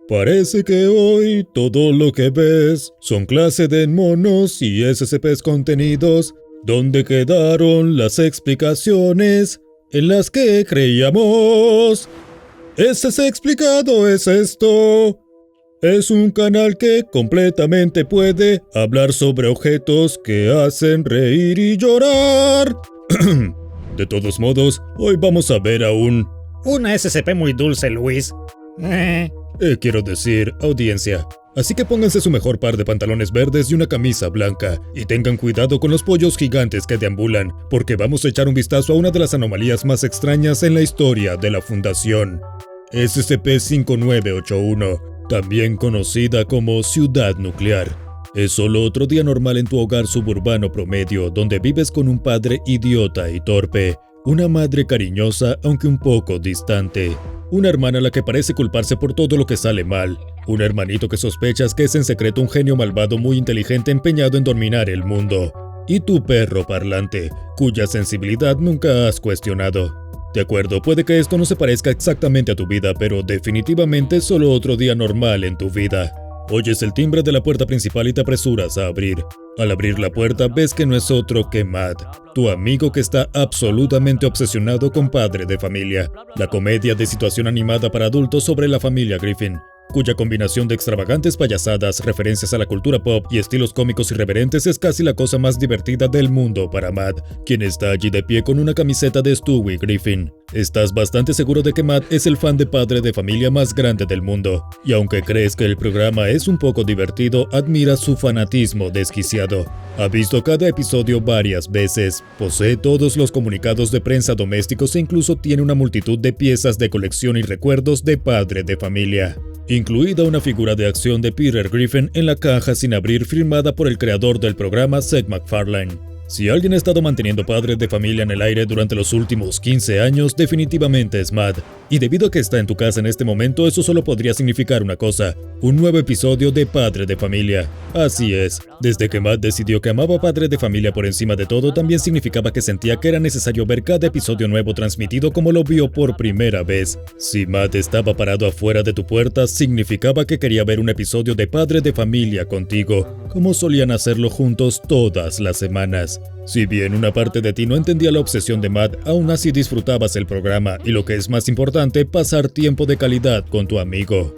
Parece que hoy todo lo que ves son clase de monos y SCPs contenidos. ¿Dónde quedaron las explicaciones en las que creíamos? SC Explicado es esto. Es un canal que completamente puede hablar sobre objetos que hacen reír y llorar. De todos modos, hoy vamos a ver a Una SCP muy dulce, Luis. Quiero decir, audiencia. Así que pónganse su mejor par de pantalones verdes y una camisa blanca, y tengan cuidado con los pollos gigantes que deambulan, porque vamos a echar un vistazo a una de las anomalías más extrañas en la historia de la Fundación. SCP-5981, también conocida como Ciudad Nuclear. Es solo otro día normal en tu hogar suburbano promedio, donde vives con un padre idiota y torpe, una madre cariñosa aunque un poco distante, una hermana a la que parece culparse por todo lo que sale mal, un hermanito que sospechas que es en secreto un genio malvado muy inteligente empeñado en dominar el mundo, y tu perro parlante, cuya sensibilidad nunca has cuestionado. De acuerdo, puede que esto no se parezca exactamente a tu vida, pero definitivamente es solo otro día normal en tu vida. Oyes el timbre de la puerta principal y te apresuras a abrir. Al abrir la puerta ves que no es otro que Matt, tu amigo que está absolutamente obsesionado con Padre de Familia, la comedia de situación animada para adultos sobre la familia Griffin, cuya combinación de extravagantes payasadas, referencias a la cultura pop y estilos cómicos irreverentes es casi la cosa más divertida del mundo para Matt, quien está allí de pie con una camiseta de Stewie Griffin. Estás bastante seguro de que Matt es el fan de Padre de Familia más grande del mundo, y aunque crees que el programa es un poco divertido, admiras su fanatismo desquiciado. Ha visto cada episodio varias veces, posee todos los comunicados de prensa domésticos e incluso tiene una multitud de piezas de colección y recuerdos de Padre de Familia, incluida una figura de acción de Peter Griffin en la caja sin abrir firmada por el creador del programa, Seth MacFarlane. Si alguien ha estado manteniendo Padre de Familia en el aire durante los últimos 15 años, definitivamente es Matt. Y debido a que está en tu casa en este momento, eso solo podría significar una cosa: un nuevo episodio de Padre de Familia. Así es, desde que Matt decidió que amaba Padre de Familia por encima de todo, también significaba que sentía que era necesario ver cada episodio nuevo transmitido como lo vio por primera vez. Si Matt estaba parado afuera de tu puerta, significaba que quería ver un episodio de Padre de Familia contigo, como solían hacerlo juntos todas las semanas. Si bien una parte de ti no entendía la obsesión de Matt, aún así disfrutabas el programa y, lo que es más importante, pasar tiempo de calidad con tu amigo.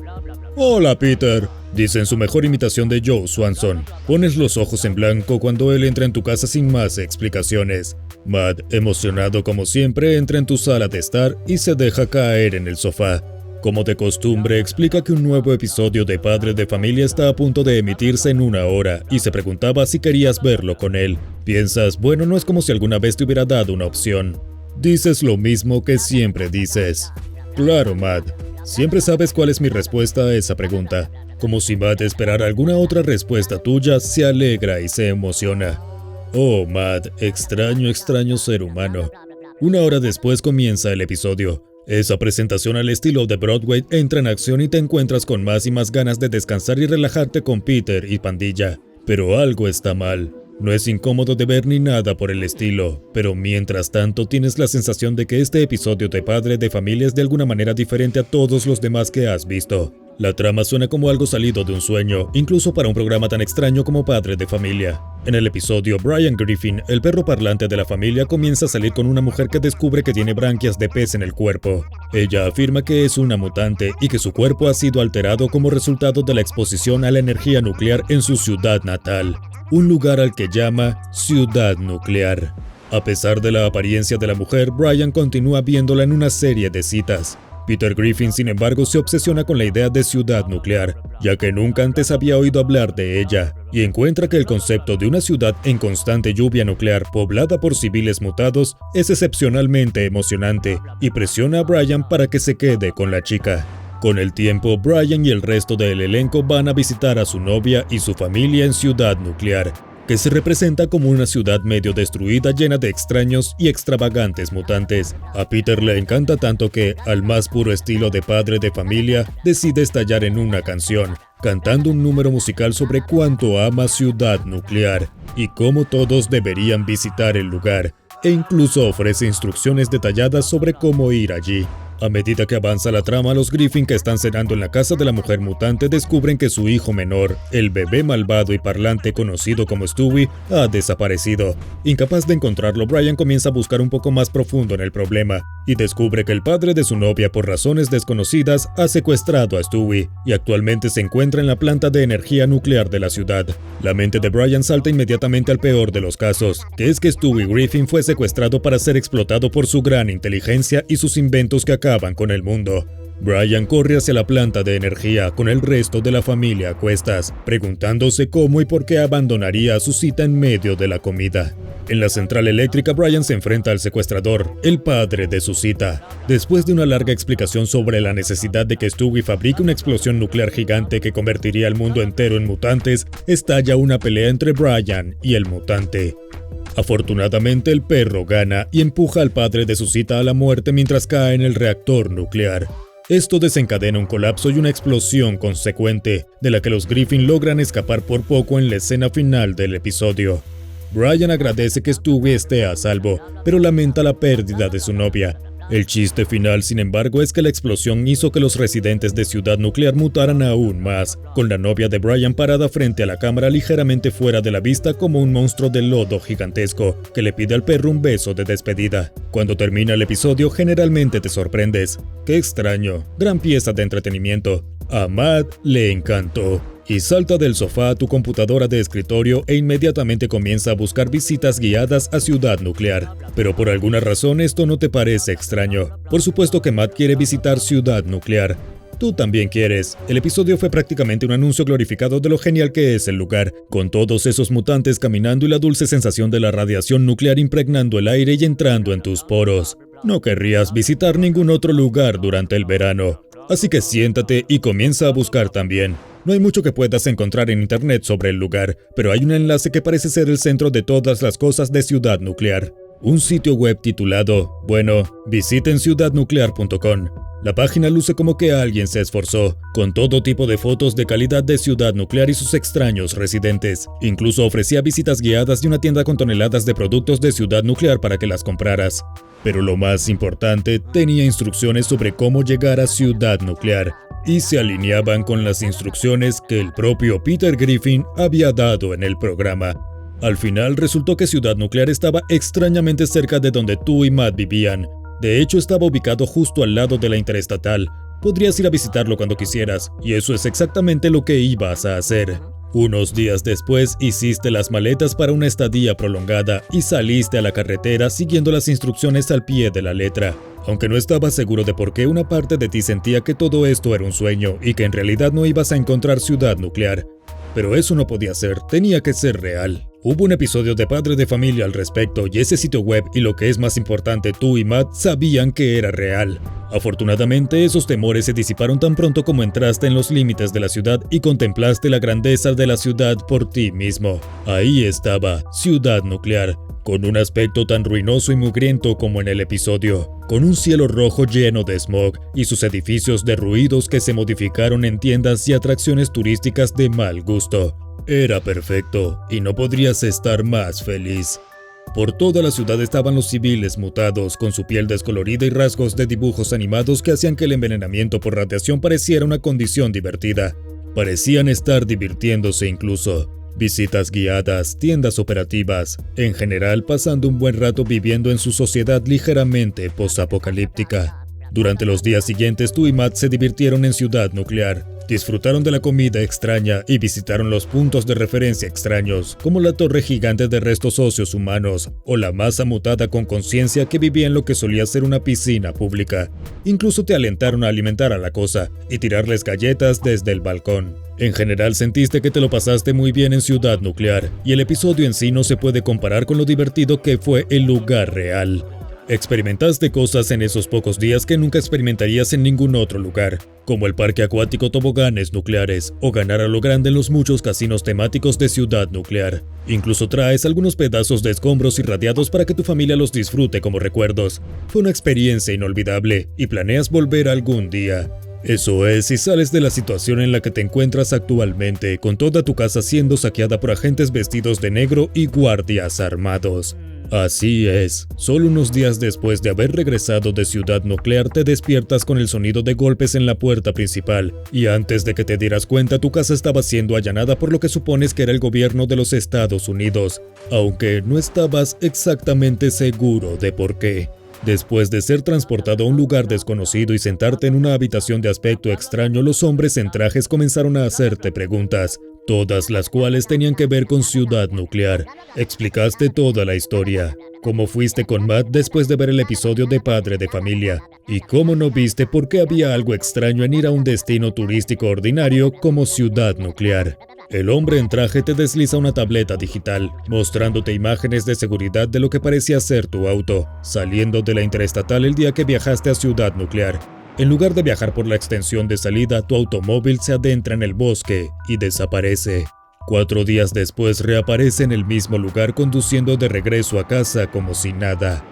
«Hola, Peter», dice en su mejor imitación de Joe Swanson. Pones los ojos en blanco cuando él entra en tu casa sin más explicaciones. Matt, emocionado como siempre, entra en tu sala de estar y se deja caer en el sofá. Como de costumbre, explica que un nuevo episodio de Padre de Familia está a punto de emitirse en 1 hora y se preguntaba si querías verlo con él. Piensas, bueno, no es como si alguna vez te hubiera dado una opción. Dices lo mismo que siempre dices. Claro, Matt. Siempre sabes cuál es mi respuesta a esa pregunta. Como si Matt esperara alguna otra respuesta tuya, se alegra y se emociona. Oh, Matt, extraño ser humano. 1 hora después comienza el episodio. Esa presentación al estilo de Broadway entra en acción y te encuentras con más y más ganas de descansar y relajarte con Peter y pandilla. Pero algo está mal. No es incómodo de ver ni nada por el estilo, pero mientras tanto tienes la sensación de que este episodio de Padre de Familia es de alguna manera diferente a todos los demás que has visto. La trama suena como algo salido de un sueño, incluso para un programa tan extraño como Padre de Familia. En el episodio, Brian Griffin, el perro parlante de la familia, comienza a salir con una mujer que descubre que tiene branquias de pez en el cuerpo. Ella afirma que es una mutante y que su cuerpo ha sido alterado como resultado de la exposición a la energía nuclear en su ciudad natal, un lugar al que llama Ciudad Nuclear. A pesar de la apariencia de la mujer, Brian continúa viéndola en una serie de citas. Peter Griffin, sin embargo, se obsesiona con la idea de ciudad nuclear, ya que nunca antes había oído hablar de ella, y encuentra que el concepto de una ciudad en constante lluvia nuclear poblada por civiles mutados es excepcionalmente emocionante, y presiona a Brian para que se quede con la chica. Con el tiempo, Brian y el resto del elenco van a visitar a su novia y su familia en Ciudad Nuclear, que se representa como una ciudad medio destruida llena de extraños y extravagantes mutantes. A Peter le encanta tanto que, al más puro estilo de Padre de Familia, decide estallar en una canción, cantando un número musical sobre cuánto ama Ciudad Nuclear y cómo todos deberían visitar el lugar, e incluso ofrece instrucciones detalladas sobre cómo ir allí. A medida que avanza la trama, los Griffin que están cenando en la casa de la mujer mutante descubren que su hijo menor, el bebé malvado y parlante conocido como Stewie, ha desaparecido. Incapaz de encontrarlo, Brian comienza a buscar un poco más profundo en el problema y descubre que el padre de su novia, por razones desconocidas, ha secuestrado a Stewie y actualmente se encuentra en la planta de energía nuclear de la ciudad. La mente de Brian salta inmediatamente al peor de los casos, que es que Stewie Griffin fue secuestrado para ser explotado por su gran inteligencia y sus inventos que acaban con el mundo. Brian corre hacia la planta de energía con el resto de la familia a cuestas, preguntándose cómo y por qué abandonaría su cita en medio de la comida. En la central eléctrica, Brian se enfrenta al secuestrador, el padre de su cita. Después de una larga explicación sobre la necesidad de que Stewie fabrique una explosión nuclear gigante que convertiría al mundo entero en mutantes, estalla una pelea entre Brian y el mutante. Afortunadamente, el perro gana y empuja al padre de su cita a la muerte mientras cae en el reactor nuclear. Esto desencadena un colapso y una explosión consecuente, de la que los Griffin logran escapar por poco en la escena final del episodio. Brian agradece que Stewie esté a salvo, pero lamenta la pérdida de su novia. El chiste final, sin embargo, es que la explosión hizo que los residentes de Ciudad Nuclear mutaran aún más, con la novia de Brian parada frente a la cámara ligeramente fuera de la vista como un monstruo de lodo gigantesco que le pide al perro un beso de despedida. Cuando termina el episodio, generalmente te sorprendes. ¡Qué extraño! Gran pieza de entretenimiento. A Matt le encantó. Y salta del sofá a tu computadora de escritorio e inmediatamente comienza a buscar visitas guiadas a Ciudad Nuclear. Pero por alguna razón esto no te parece extraño. Por supuesto que Matt quiere visitar Ciudad Nuclear. Tú también quieres. El episodio fue prácticamente un anuncio glorificado de lo genial que es el lugar, con todos esos mutantes caminando y la dulce sensación de la radiación nuclear impregnando el aire y entrando en tus poros. No querrías visitar ningún otro lugar durante el verano. Así que siéntate y comienza a buscar también. No hay mucho que puedas encontrar en internet sobre el lugar, pero hay un enlace que parece ser el centro de todas las cosas de Ciudad Nuclear. Un sitio web titulado, visiten ciudadnuclear.com. La página luce como que alguien se esforzó, con todo tipo de fotos de calidad de Ciudad Nuclear y sus extraños residentes. Incluso ofrecía visitas guiadas y una tienda con toneladas de productos de Ciudad Nuclear para que las compraras. Pero lo más importante, tenía instrucciones sobre cómo llegar a Ciudad Nuclear, y se alineaban con las instrucciones que el propio Peter Griffin había dado en el programa. Al final resultó que Ciudad Nuclear estaba extrañamente cerca de donde tú y Matt vivían. De hecho, estaba ubicado justo al lado de la interestatal. Podrías ir a visitarlo cuando quisieras, y eso es exactamente lo que ibas a hacer. Unos días después hiciste las maletas para una estadía prolongada y saliste a la carretera siguiendo las instrucciones al pie de la letra. Aunque no estabas seguro de por qué, una parte de ti sentía que todo esto era un sueño y que en realidad no ibas a encontrar Ciudad Nuclear. Pero eso no podía ser, tenía que ser real. Hubo un episodio de Padre de Familia al respecto y ese sitio web y lo que es más importante, tú y Matt sabían que era real. Afortunadamente, esos temores se disiparon tan pronto como entraste en los límites de la ciudad y contemplaste la grandeza de la ciudad por ti mismo. Ahí estaba, Ciudad Nuclear, con un aspecto tan ruinoso y mugriento como en el episodio, con un cielo rojo lleno de smog y sus edificios derruidos que se modificaron en tiendas y atracciones turísticas de mal gusto. Era perfecto, y no podrías estar más feliz. Por toda la ciudad estaban los civiles mutados, con su piel descolorida y rasgos de dibujos animados que hacían que el envenenamiento por radiación pareciera una condición divertida. Parecían estar divirtiéndose incluso. Visitas guiadas, tiendas operativas, en general pasando un buen rato viviendo en su sociedad ligeramente posapocalíptica. Durante los días siguientes, tú y Matt se divirtieron en Ciudad Nuclear. Disfrutaron de la comida extraña y visitaron los puntos de referencia extraños, como la torre gigante de restos óseos humanos o la masa mutada con conciencia que vivía en lo que solía ser una piscina pública. Incluso te alentaron a alimentar a la cosa y tirarles galletas desde el balcón. En general sentiste que te lo pasaste muy bien en Ciudad Nuclear, y el episodio en sí no se puede comparar con lo divertido que fue el lugar real. Experimentaste cosas en esos pocos días que nunca experimentarías en ningún otro lugar, como el parque acuático toboganes nucleares o ganar a lo grande en los muchos casinos temáticos de Ciudad Nuclear. Incluso traes algunos pedazos de escombros irradiados para que tu familia los disfrute como recuerdos. Fue una experiencia inolvidable y planeas volver algún día. Eso es, si sales de la situación en la que te encuentras actualmente, con toda tu casa siendo saqueada por agentes vestidos de negro y guardias armados. Así es, solo unos días después de haber regresado de Ciudad Nuclear te despiertas con el sonido de golpes en la puerta principal, y antes de que te dieras cuenta tu casa estaba siendo allanada por lo que supones que era el gobierno de los Estados Unidos, aunque no estabas exactamente seguro de por qué. Después de ser transportado a un lugar desconocido y sentarte en una habitación de aspecto extraño, los hombres en trajes comenzaron a hacerte preguntas, todas las cuales tenían que ver con Ciudad Nuclear. Explicaste toda la historia, cómo fuiste con Matt después de ver el episodio de Padre de Familia, y cómo no viste por qué había algo extraño en ir a un destino turístico ordinario como Ciudad Nuclear. El hombre en traje te desliza una tableta digital, mostrándote imágenes de seguridad de lo que parecía ser tu auto, saliendo de la interestatal el día que viajaste a Ciudad Nuclear. En lugar de viajar por la extensión de salida, tu automóvil se adentra en el bosque y desaparece. 4 días después reaparece en el mismo lugar conduciendo de regreso a casa como si nada.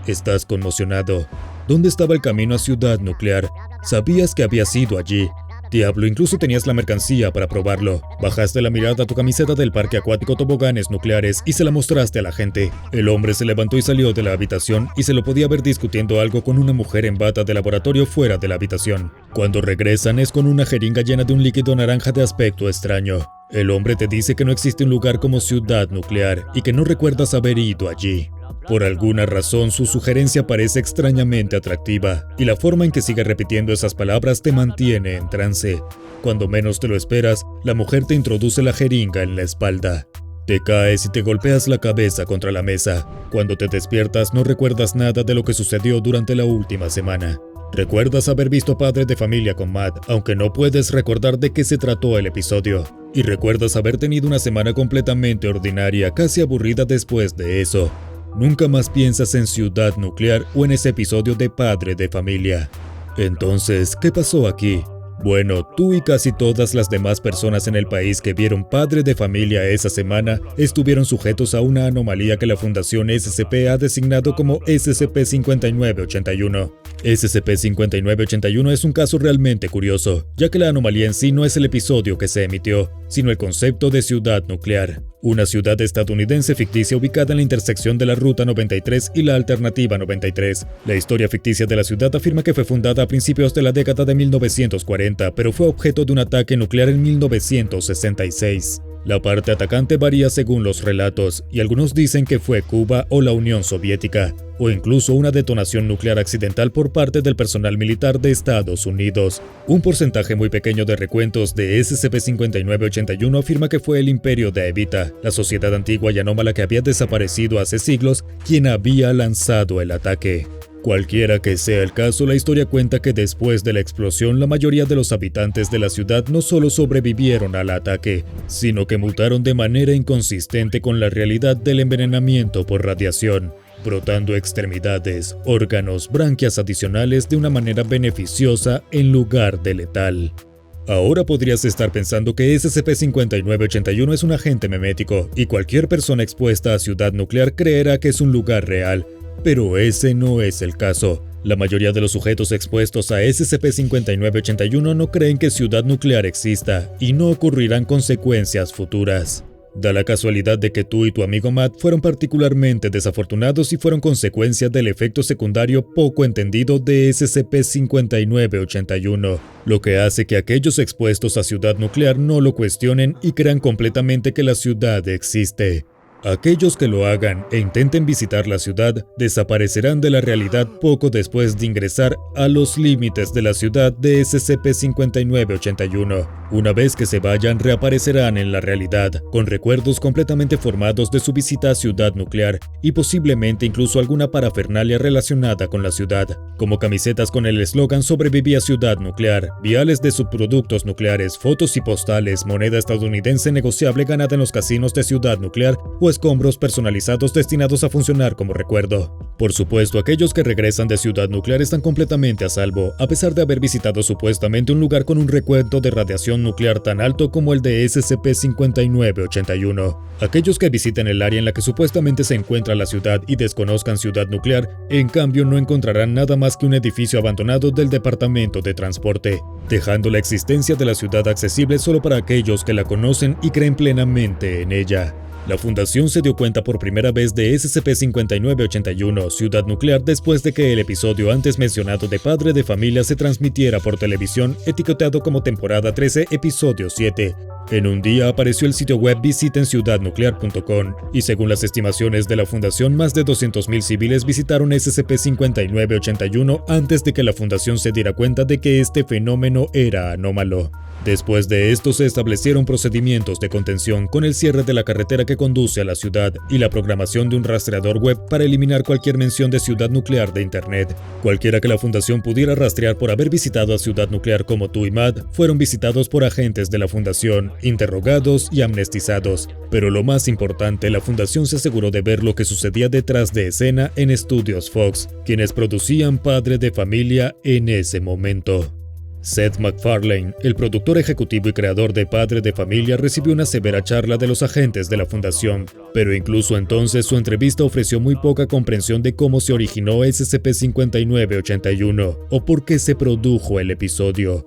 Estás conmocionado. ¿Dónde estaba el camino a Ciudad Nuclear? Sabías que habías ido allí. Diablo, incluso tenías la mercancía para probarlo. Bajaste la mirada a tu camiseta del parque acuático Toboganes Nucleares y se la mostraste a la gente. El hombre se levantó y salió de la habitación y se lo podía ver discutiendo algo con una mujer en bata de laboratorio fuera de la habitación. Cuando regresan es con una jeringa llena de un líquido naranja de aspecto extraño. El hombre te dice que no existe un lugar como Ciudad Nuclear y que no recuerdas haber ido allí. Por alguna razón, su sugerencia parece extrañamente atractiva, y la forma en que sigue repitiendo esas palabras te mantiene en trance. Cuando menos te lo esperas, la mujer te introduce la jeringa en la espalda. Te caes y te golpeas la cabeza contra la mesa. Cuando te despiertas, no recuerdas nada de lo que sucedió durante la última semana. Recuerdas haber visto Padre de Familia con Matt, aunque no puedes recordar de qué se trató el episodio. Y recuerdas haber tenido una semana completamente ordinaria, casi aburrida después de eso. Nunca más piensas en Ciudad Nuclear o en ese episodio de Padre de Familia. Entonces, ¿qué pasó aquí? Bueno, tú y casi todas las demás personas en el país que vieron Padre de Familia esa semana estuvieron sujetos a una anomalía que la Fundación SCP ha designado como SCP-5981. SCP-5981 es un caso realmente curioso, ya que la anomalía en sí no es el episodio que se emitió, sino el concepto de ciudad nuclear. Una ciudad estadounidense ficticia ubicada en la intersección de la Ruta 93 y la Alternativa 93. La historia ficticia de la ciudad afirma que fue fundada a principios de la década de 1940, pero fue objeto de un ataque nuclear en 1966. La parte atacante varía según los relatos, y algunos dicen que fue Cuba o la Unión Soviética, o incluso una detonación nuclear accidental por parte del personal militar de Estados Unidos. Un porcentaje muy pequeño de recuentos de SCP-5981 afirma que fue el Imperio de Evita, la sociedad antigua y anómala que había desaparecido hace siglos, quien había lanzado el ataque. Cualquiera que sea el caso, la historia cuenta que después de la explosión, la mayoría de los habitantes de la ciudad no solo sobrevivieron al ataque, sino que mutaron de manera inconsistente con la realidad del envenenamiento por radiación, brotando extremidades, órganos, branquias adicionales de una manera beneficiosa en lugar de letal. Ahora podrías estar pensando que SCP-5981 es un agente memético y cualquier persona expuesta a ciudad nuclear creerá que es un lugar real. Pero ese no es el caso. La mayoría de los sujetos expuestos a SCP-5981 no creen que ciudad nuclear exista y no ocurrirán consecuencias futuras. Da la casualidad de que tú y tu amigo Matt fueron particularmente desafortunados y fueron consecuencia del efecto secundario poco entendido de SCP-5981, lo que hace que aquellos expuestos a ciudad nuclear no lo cuestionen y crean completamente que la ciudad existe. Aquellos que lo hagan e intenten visitar la ciudad desaparecerán de la realidad poco después de ingresar a los límites de la ciudad de SCP-5981. Una vez que se vayan, reaparecerán en la realidad, con recuerdos completamente formados de su visita a ciudad nuclear y posiblemente incluso alguna parafernalia relacionada con la ciudad, como camisetas con el eslogan "Sobreviví a ciudad nuclear", viales de subproductos nucleares, fotos y postales, moneda estadounidense negociable ganada en los casinos de ciudad nuclear o escombros personalizados destinados a funcionar como recuerdo. Por supuesto, aquellos que regresan de ciudad nuclear están completamente a salvo, a pesar de haber visitado supuestamente un lugar con un recuento de radiación nuclear tan alto como el de SCP-5981. Aquellos que visiten el área en la que supuestamente se encuentra la ciudad y desconozcan ciudad nuclear, en cambio no encontrarán nada más que un edificio abandonado del Departamento de Transporte, dejando la existencia de la ciudad accesible solo para aquellos que la conocen y creen plenamente en ella. La fundación se dio cuenta por primera vez de SCP-5981, Ciudad Nuclear, después de que el episodio antes mencionado de Padre de Familia se transmitiera por televisión, etiquetado como temporada 13, episodio 7. En un día apareció el sitio web visitenCiudadNuclear.com y según las estimaciones de la fundación, más de 200.000 civiles visitaron SCP-5981 antes de que la fundación se diera cuenta de que este fenómeno era anómalo. Después de esto se establecieron procedimientos de contención con el cierre de la carretera que conduce a la ciudad y la programación de un rastreador web para eliminar cualquier mención de Ciudad Nuclear de Internet. Cualquiera que la fundación pudiera rastrear por haber visitado a Ciudad Nuclear como tú y Matt fueron visitados por agentes de la fundación, interrogados y amnestizados. Pero lo más importante, la fundación se aseguró de ver lo que sucedía detrás de escena en Estudios Fox, quienes producían Padre de Familia en ese momento. Seth MacFarlane, el productor ejecutivo y creador de Padre de Familia, recibió una severa charla de los agentes de la fundación, pero incluso entonces su entrevista ofreció muy poca comprensión de cómo se originó SCP-5981 o por qué se produjo el episodio.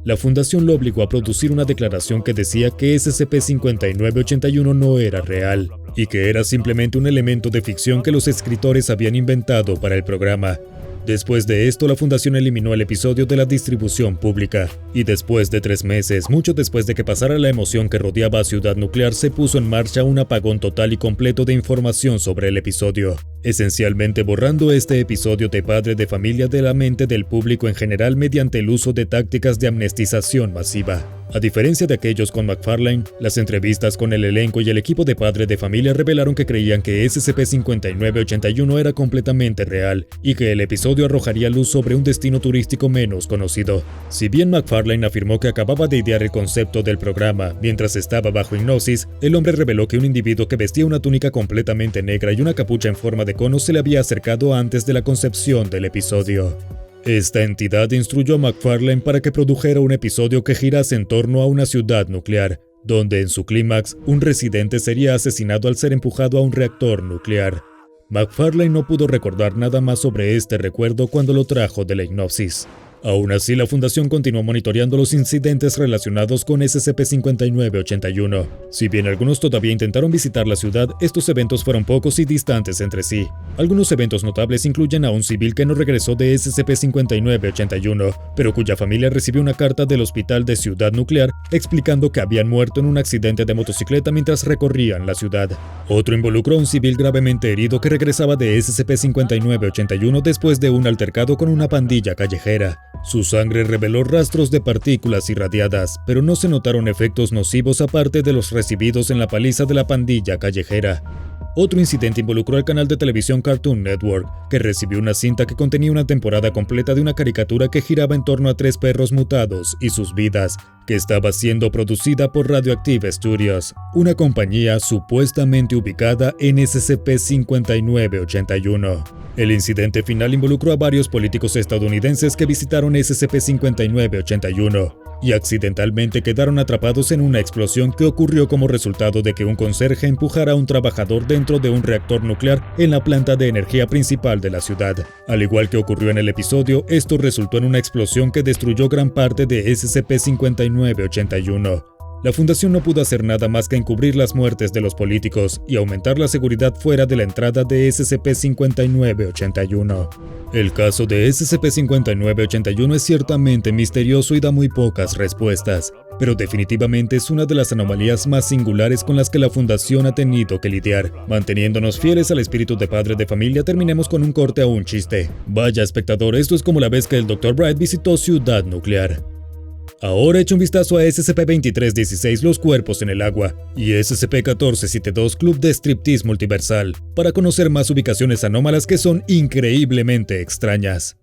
La fundación lo obligó a producir una declaración que decía que SCP-5981 no era real y que era simplemente un elemento de ficción que los escritores habían inventado para el programa. Después de esto, la fundación eliminó el episodio de la distribución pública, y después de 3 meses, mucho después de que pasara la emoción que rodeaba a Ciudad Nuclear, se puso en marcha un apagón total y completo de información sobre el episodio, esencialmente borrando este episodio de Padre de Familia de la mente del público en general mediante el uso de tácticas de amnestización masiva. A diferencia de aquellos con MacFarlane, las entrevistas con el elenco y el equipo de Padre de Familia revelaron que creían que SCP-5981 era completamente real y que el episodio arrojaría luz sobre un destino turístico menos conocido. Si bien MacFarlane afirmó que acababa de idear el concepto del programa mientras estaba bajo hipnosis, el hombre reveló que un individuo que vestía una túnica completamente negra y una capucha en forma de cono se le había acercado antes de la concepción del episodio. Esta entidad instruyó a MacFarlane para que produjera un episodio que girase en torno a una ciudad nuclear, donde en su clímax un residente sería asesinado al ser empujado a un reactor nuclear. MacFarlane no pudo recordar nada más sobre este recuerdo cuando lo trajo de la hipnosis. Aún así, la fundación continuó monitoreando los incidentes relacionados con SCP-5981. Si bien algunos todavía intentaron visitar la ciudad, estos eventos fueron pocos y distantes entre sí. Algunos eventos notables incluyen a un civil que no regresó de SCP-5981, pero cuya familia recibió una carta del hospital de Ciudad Nuclear explicando que habían muerto en un accidente de motocicleta mientras recorrían la ciudad. Otro involucró a un civil gravemente herido que regresaba de SCP-5981 después de un altercado con una pandilla callejera. Su sangre reveló rastros de partículas irradiadas, pero no se notaron efectos nocivos aparte de los recibidos en la paliza de la pandilla callejera. Otro incidente involucró al canal de televisión Cartoon Network, que recibió una cinta que contenía una temporada completa de una caricatura que giraba en torno a 3 perros mutados y sus vidas, que estaba siendo producida por Radioactive Studios, una compañía supuestamente ubicada en SCP-5981. El incidente final involucró a varios políticos estadounidenses que visitaron SCP-5981 y accidentalmente quedaron atrapados en una explosión que ocurrió como resultado de que un conserje empujara a un trabajador dentro de un reactor nuclear en la planta de energía principal de la ciudad. Al igual que ocurrió en el episodio, esto resultó en una explosión que destruyó gran parte de SCP-5981. La fundación no pudo hacer nada más que encubrir las muertes de los políticos y aumentar la seguridad fuera de la entrada de SCP-5981. El caso de SCP-5981 es ciertamente misterioso y da muy pocas respuestas, pero definitivamente es una de las anomalías más singulares con las que la fundación ha tenido que lidiar. Manteniéndonos fieles al espíritu de Padre de Familia, terminemos con un corte a un chiste. Vaya espectador, esto es como la vez que el Dr. Bright visitó Ciudad Nuclear. Ahora echa un vistazo a SCP-2316 Los Cuerpos en el Agua y SCP-1472 Club de Striptease Multiversal para conocer más ubicaciones anómalas que son increíblemente extrañas.